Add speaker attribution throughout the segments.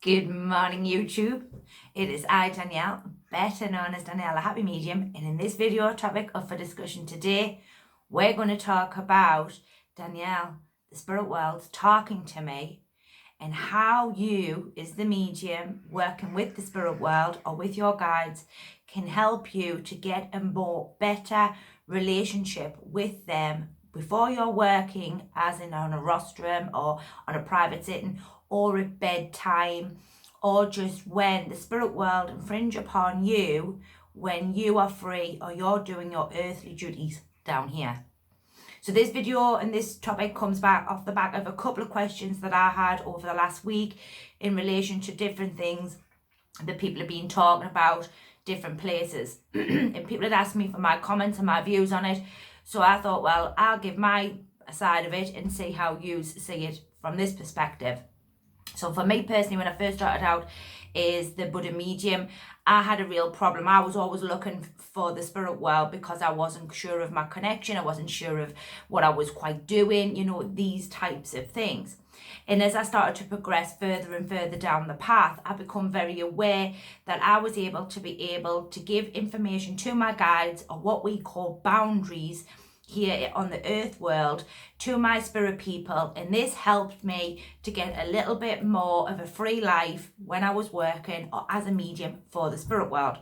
Speaker 1: Good morning, YouTube. It is I, Danielle, better known as Danielle, a happy medium, and in this video topic up for discussion today, we're going to talk about Danielle, the spirit world, talking to me, and how you, as the medium, working with the spirit world or with your guides, can help you to get a more better relationship with them before you're working, as in on a rostrum or on a private sitting, or at bedtime, or just when the spirit world infringe upon you when you are free or you're doing your earthly duties down here. So this video and this topic comes back off the back of a couple of questions that I had over the last week in relation to different things that people have been talking about, different places. And people had asked me for my comments and my views on it. So I thought, well, I'll give my side of it and see how you see it from this perspective. So for me personally, when I first started out as the Buddha medium, I had a real problem. I was always looking for the spirit world because I wasn't sure of my connection. I wasn't sure of what I was quite doing, these types of things. And as I started to progress further and further down the path, I become very aware that I was able to give information to my guides, or what we call boundaries, here on the earth world, to my spirit people, and this helped me to get a little bit more of a free life when I was working or as a medium for the spirit world.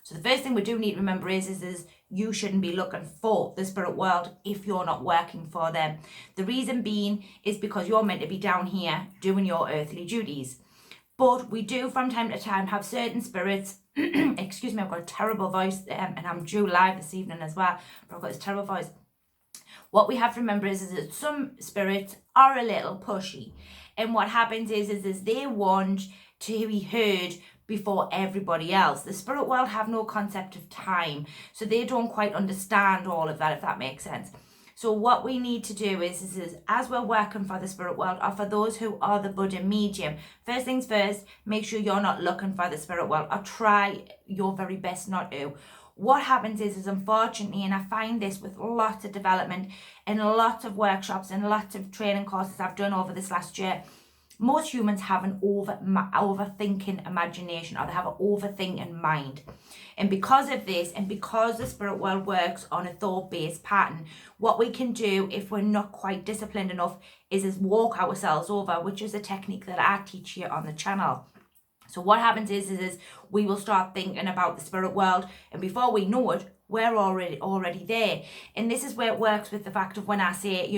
Speaker 1: So the first thing we do need to remember is you shouldn't be looking for the spirit world if you're not working for them. The reason being is because you're meant to be down here doing your earthly duties. But we do from time to time have certain spirits excuse me, I've got a terrible voice, and I'm due live this evening as well, but I've got this terrible voice. What we have to remember is that some spirits are a little pushy, and what happens is they want to be heard before everybody else. The spirit world have no concept of time, so they don't quite understand all of that, if that makes sense. So what we need to do is as we're working for the spirit world, or for those who are the Buddha medium, first things first, make sure you're not looking for the spirit world, or try your very best not to. What happens is unfortunately, and I find this with lots of development and lots of workshops and lots of training courses I've done over this last year, most humans have an overthinking imagination, or they have an overthinking mind. And because of this, and because the spirit world works on a thought-based pattern, what we can do if we're not quite disciplined enough is walk ourselves over, which is a technique that I teach here on the channel. So what happens is we will start thinking about the spirit world, and before we know it, we're already there. And this is where it works with the fact of when I say,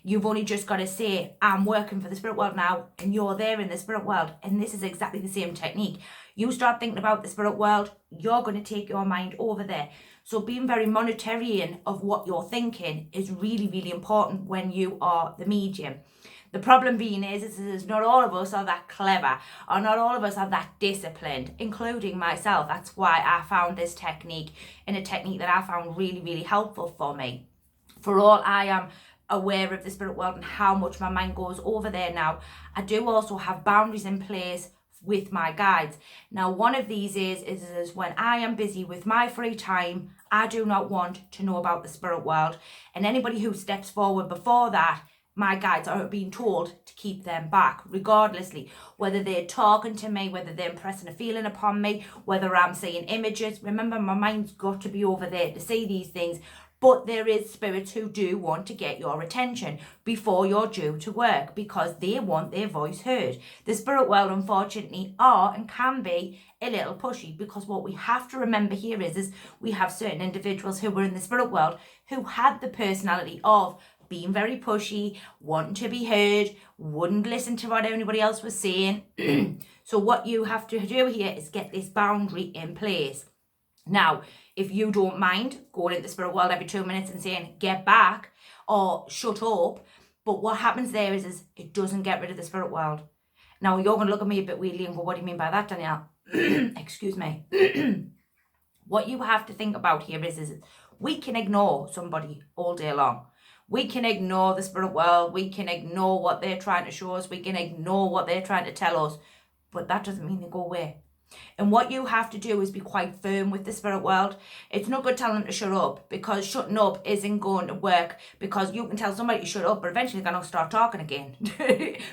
Speaker 1: you've only just got to say, I'm working for the spirit world now, and you're there in the spirit world. And this is exactly the same technique. You start thinking about the spirit world, you're going to take your mind over there. So being very monetarian of what you're thinking is really, really important when you are the medium. The problem being is not all of us are that clever, or not all of us are that disciplined, including myself. That's why I found this technique, and a technique that I found really, really helpful for me. For all I am aware of the spirit world and how much my mind goes over there now, I do also have boundaries in place with my guides. Now, one of these is when I am busy with my free time, I do not want to know about the spirit world. And anybody who steps forward before that, my guides are being told to keep them back, regardlessly, whether they're talking to me, whether they're impressing a feeling upon me, whether I'm seeing images. Remember, my mind's got to be over there to see these things. But there is spirits who do want to get your attention before you're due to work, because they want their voice heard. The spirit world, unfortunately, are and can be a little pushy, because what we have to remember here is we have certain individuals who were in the spirit world who had the personality of being very pushy, wanting to be heard, wouldn't listen to what anybody else was saying. So what you have to do here is get this boundary in place. Now, if you don't mind going into the spirit world every 2 minutes and saying, get back, or shut up, but what happens there is it doesn't get rid of the spirit world. Now, you're going to look at me a bit weirdly and go, what do you mean by that, Danielle? Excuse me. What you have to think about here is we can ignore somebody all day long. We can ignore the spirit world. We can ignore what they're trying to show us. We can ignore what they're trying to tell us. But that doesn't mean they go away. And what you have to do is be quite firm with the spirit world. It's not good telling them to shut up, because shutting up isn't going to work, because you can tell somebody to shut up, but eventually they're going to start talking again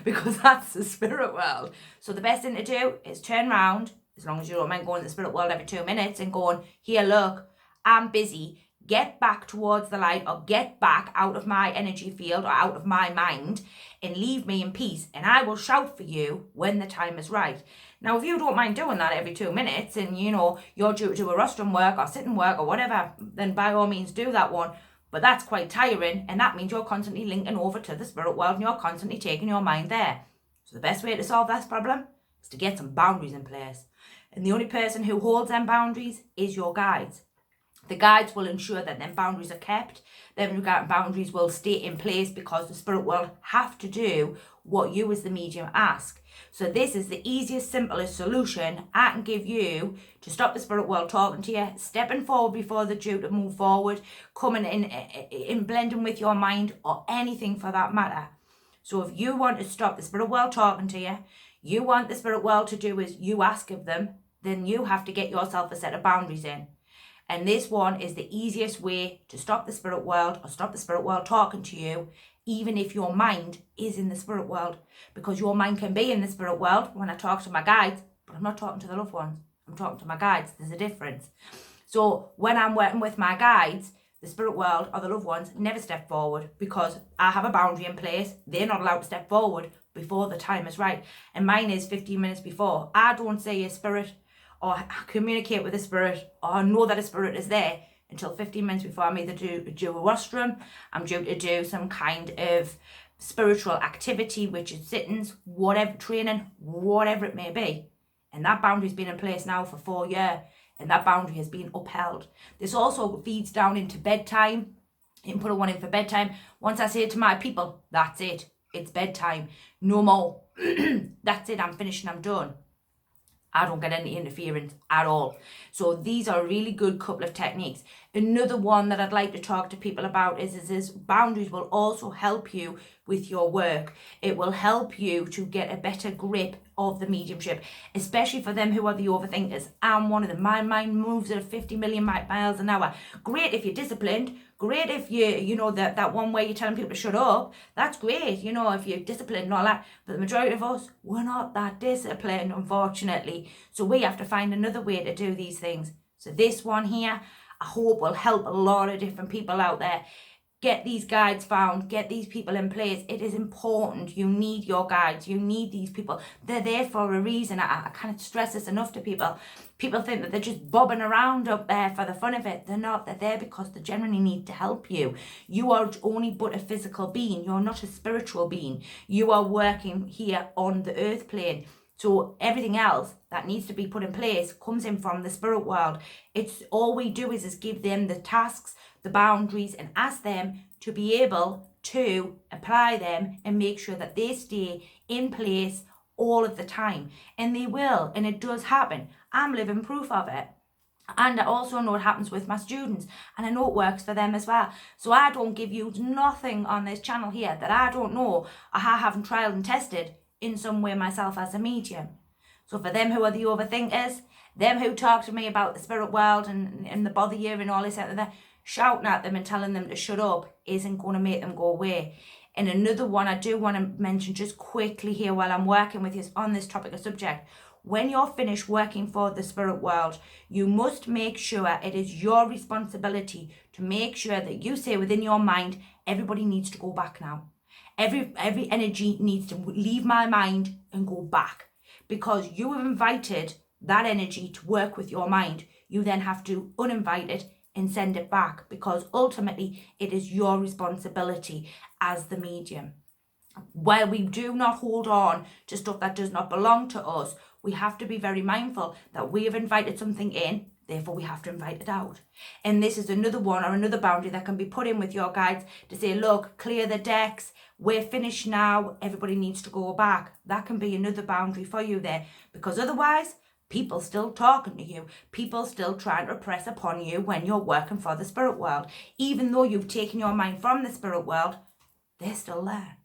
Speaker 1: because that's the spirit world. So the best thing to do is turn around, as long as you don't mind going to the spirit world every 2 minutes and going, here, look, I'm busy. Get back towards the light, or get back out of my energy field or out of my mind, and leave me in peace, and I will shout for you when the time is right. Now, if you don't mind doing that every 2 minutes, and you're due to do a rostrum work or sitting work or whatever, then by all means do that one. But that's quite tiring, and that means you're constantly linking over to the spirit world and you're constantly taking your mind there. So the best way to solve this problem is to get some boundaries in place. And the only person who holds them boundaries is your guides. The guides will ensure that them boundaries are kept. Them boundaries will stay in place, because the spirit world have to do what you as the medium ask. So this is the easiest, simplest solution I can give you to stop the spirit world talking to you, stepping forward before they're due to move forward, coming in blending with your mind, or anything for that matter. So if you want to stop the spirit world talking to you, you want the spirit world to do as you ask of them, then you have to get yourself a set of boundaries in. And this one is the easiest way to stop the spirit world, or stop the spirit world talking to you, even if your mind is in the spirit world. Because your mind can be in the spirit world when I talk to my guides, but I'm not talking to the loved ones. I'm talking to my guides. There's a difference. So when I'm working with my guides, the spirit world or the loved ones never step forward, because I have a boundary in place. They're not allowed to step forward before the time is right. And mine is 15 minutes before. I don't say a spirit or communicate with a spirit or know that a spirit is there until 15 minutes before I'm either do a rostrum, I'm due to do some kind of spiritual activity, which is sittings, whatever, training, whatever it may be. And that boundary's been in place now for 4 years, and that boundary has been upheld. This also feeds down into bedtime. You can put a one in for bedtime. Once I say to my people, that's it, it's bedtime, no more. That's it, I'm finished and I'm done. I don't get any interference at all. So these are a really good couple of techniques. Another one that I'd like to talk to people about is boundaries will also help you with your work. It will help you to get a better grip of the mediumship, especially for them who are the overthinkers. I'm one of them. My mind moves at 50 million miles an hour. Great if you're disciplined. Great if that one way you're telling people to shut up. That's great, if you're disciplined and all that. But the majority of us, we're not that disciplined, unfortunately. So we have to find another way to do these things. So this one here, I hope will help a lot of different people out there. Get these guides found, get these people in place. It is important. You need your guides. You need these people. They're there for a reason. I can't stress this enough to people. People think that they're just bobbing around up there for the fun of it. They're not. They're there because they genuinely need to help you. You are only but a physical being. You're not a spiritual being. You are working here on the earth plane. So everything else that needs to be put in place comes in from the spirit world. It's all we do is give them the tasks, the boundaries, and ask them to be able to apply them and make sure that they stay in place all of the time. And they will, and it does happen. I'm living proof of it. And I also know it happens with my students, and I know it works for them as well. So I don't give you nothing on this channel here that I don't know or I haven't tried and tested in some way myself as a medium. So for them who are the overthinkers, them who talk to me about the spirit world and the bother you and all this out there, shouting at them and telling them to shut up isn't going to make them go away. And another one I do want to mention just quickly here while I'm working with you on this topic or subject. When you're finished working for the spirit world, you must make sure it is your responsibility to make sure that you say within your mind, everybody needs to go back now. Every energy needs to leave my mind and go back, because you have invited that energy to work with your mind. You then have to uninvite it and send it back, because ultimately it is your responsibility as the medium. While we do not hold on to stuff that does not belong to us, we have to be very mindful that we have invited something in, therefore we have to invite it out. And this is another one or another boundary that can be put in with your guides to say, look, clear the decks, we're finished now, everybody needs to go back. That can be another boundary for you there, because otherwise people still talking to you, people still trying to press upon you when you're working for the spirit world. Even though you've taken your mind from the spirit world, they're still there.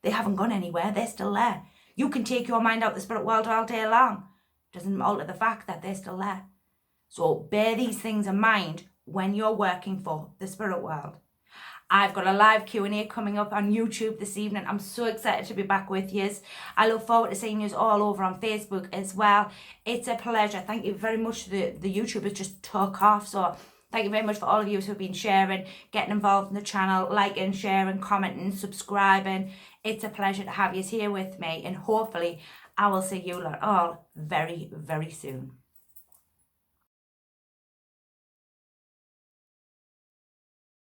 Speaker 1: They haven't gone anywhere, they're still there. You can take your mind out the spirit world all day long. doesn't alter the fact that they're still there. So bear these things in mind when you're working for the spirit world. I've got a live Q&A coming up on YouTube this evening. I'm so excited to be back with you. I look forward to seeing you all over on Facebook as well. It's a pleasure. Thank you very much. The YouTube has just took off. So thank you very much for all of you who have been sharing, getting involved in the channel, liking, sharing, commenting, subscribing. It's a pleasure to have you here with me. And hopefully I will see you all very, very soon.